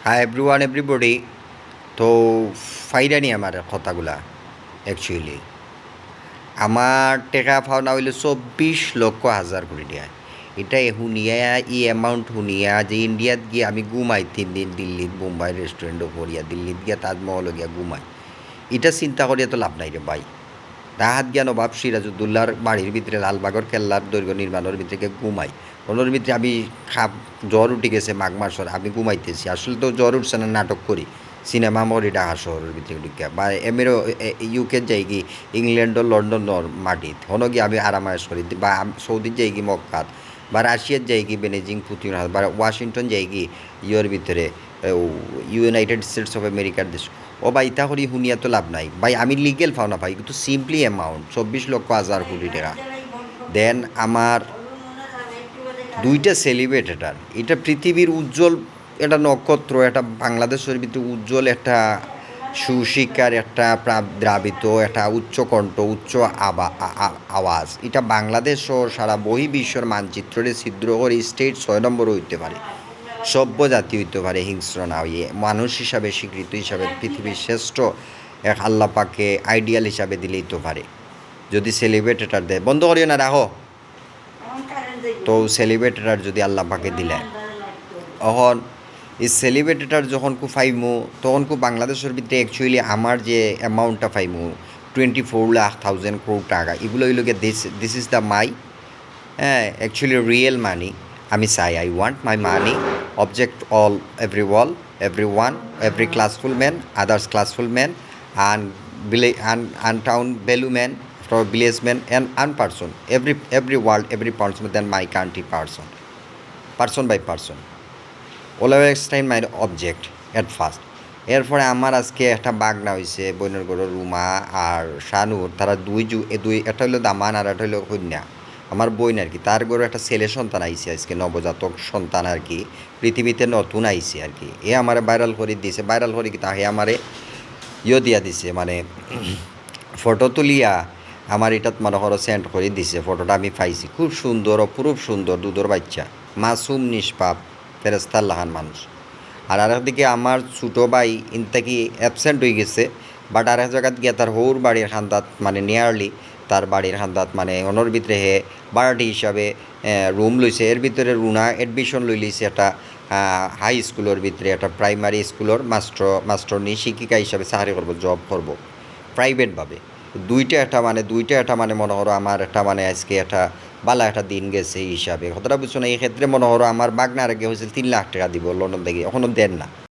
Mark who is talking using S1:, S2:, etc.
S1: Hi everyone everybody. তো ফাইরানি আমার কথাগুলা অ্যাকচুয়ালি আমার টেকা পাওনা হইল 24,00,000 কোটি টাকা। এটা শুনিয়া অ্যামাউন্ট শুনিয়া যে ইন্ডিয়াত গিয়ে আমি ঘুমাই 3 দিন দিল্লিত মুম্বাই রেস্টুরেন্টও করিয়া দিল্লিত গিয়া তাজমহল গিয়া ঘুমাই। এটা চিন্তা করিয়া তো লাভ নাই রে ভাই। রাহাত গিয়া নবাব সিরাজউদ্দৌলার বাড়ির ভিতরে লালবাগর কেল্লার দৈর্ঘ্য নির্মাণের ভিতরে ঘুমাই। ওনার ভিতরে আমি জ্বর উঠে গেছে মাঘ মাসের, আমি ঘুমাইতেছি। আসলে তো জ্বর উঠছে না, নাটক করি সিনেমা মরি ঢাকা শহরের ভিতরে ঢুকিয়া বা ইউকে যাই কি ইংল্যান্ড লন্ডন মাটিত হন গিয়ে আমি আরামায়াস করি বা সৌদির যাই কি মক্কাত বা রাশিয়ার যাই কি বেনেজিং পুতিন বা ওয়াশিংটন যাই কি ইয়ের ভিতরে ইউনাইটেড স্টেটস অফ আমেরিকার দেশ। ও ভাই ইতা করি শুনিয়া তো লাভ নাই ভাই। আমি লিগেল পাও না ভাই, কিন্তু সিম্পলি অ্যামাউন্ট 24,00,000 কোটি টাকা। দেন আমার দুইটা সেলিব্রেটেটার, এটা পৃথিবীর উজ্জ্বল একটা নক্ষত্র, এটা বাংলাদেশের ভিতরে উজ্জ্বল একটা সুশিক্ষার একটা দ্রাবিত একটা উচ্চকণ্ঠ উচ্চ আওয়াজ। এটা বাংলাদেশ ও সারা বহির্বিশ্বর মানচিত্রে ছিদ্র করে স্টেট 6 নম্বর হইতে পারে, সভ্য জাতি হইতে পারে, হিংস্র না হইয়ে মানুষ হিসাবে স্বীকৃত হিসাবে পৃথিবীর শ্রেষ্ঠ এক আল্লাহ পাকে আইডিয়াল হিসাবে দিলেই তো পারে যদি সেলিব্রেটেটার দেয়। বন্ধ করিও না, রাখো। তো সেলিব্রেটেটার যদি আল্লাহ পাকে দিলে এখন এই সেলিব্রেটেটার যখন কু ফাইমু তখন কু বাংলাদেশের ভিতরে অ্যাকচুয়ালি আমার যে অ্যামাউন্টটা ফাইমু 24,00,000 টাকা, এগুলো হইল গিয়ে this is the my actually real money. আমি চাই I want my money object all every one every classful man others classful man and town value man for village man and person every world every person than my country person by person always time my object at first। এরপরে আমার আজকে একটা বাগনা হয়েছে বইনের গড় রুমা আর শানুর, তারা দুই একটা হইলো দামান আর একটা হইলো কন্যা। আমার বইন আর কি, তার গড়ে একটা ছেলে সন্তান আইছে আজকে, নবজাতক সন্তান আর কি, পৃথিবীতে নতুন আইছে আর কি। এ আমারে ভাইরাল করে দিছে, ভাইরাল করে কি তাহে আমারে দিয়া দিছে, মানে ফটো তুলিয়া আমার এটাত মনে করো সেন্ড করে দিছে। ফটোটা আমি পাইছি, খুব সুন্দর অপরূপ সুন্দর দুধর বাচ্চা, মাসুম নিষ্পাপ ফেরেস্তার লাহান মানুষ। আর একদিকে আমার ছোটো ভাই ইনতাকি অ্যাবসেন্ট হয়ে গেছে, বাট আর এক জায়গাত গিয়া তার হৌর বাড়ির খান্দাত মানে নিয়ারলি তার বাড়ির খান্দাত মানে ওনার ভিতরে হে বাড়াটি হিসাবে রুম লইছে। এর ভিতরে রুনা এডমিশন লই লইছে একটা হাই স্কুলের ভিতরে, একটা প্রাইমারি স্কুলের মাস্টরনি শিক্ষিকা হিসাবে চাকরি করবো, জব করবো প্রাইভেটভাবে। দুইটা একটা মানে মনে করো আমার একটা মানে আজকে একটা বালা একটা দিন গেছে এই হিসাবে। কতটা বুঝছো না? এই ক্ষেত্রে মনে করো আমার বাগনার আগে হয়েছিল 3 লাখ টাকা দিব লন্ডন থেকে, এখনও দেন না।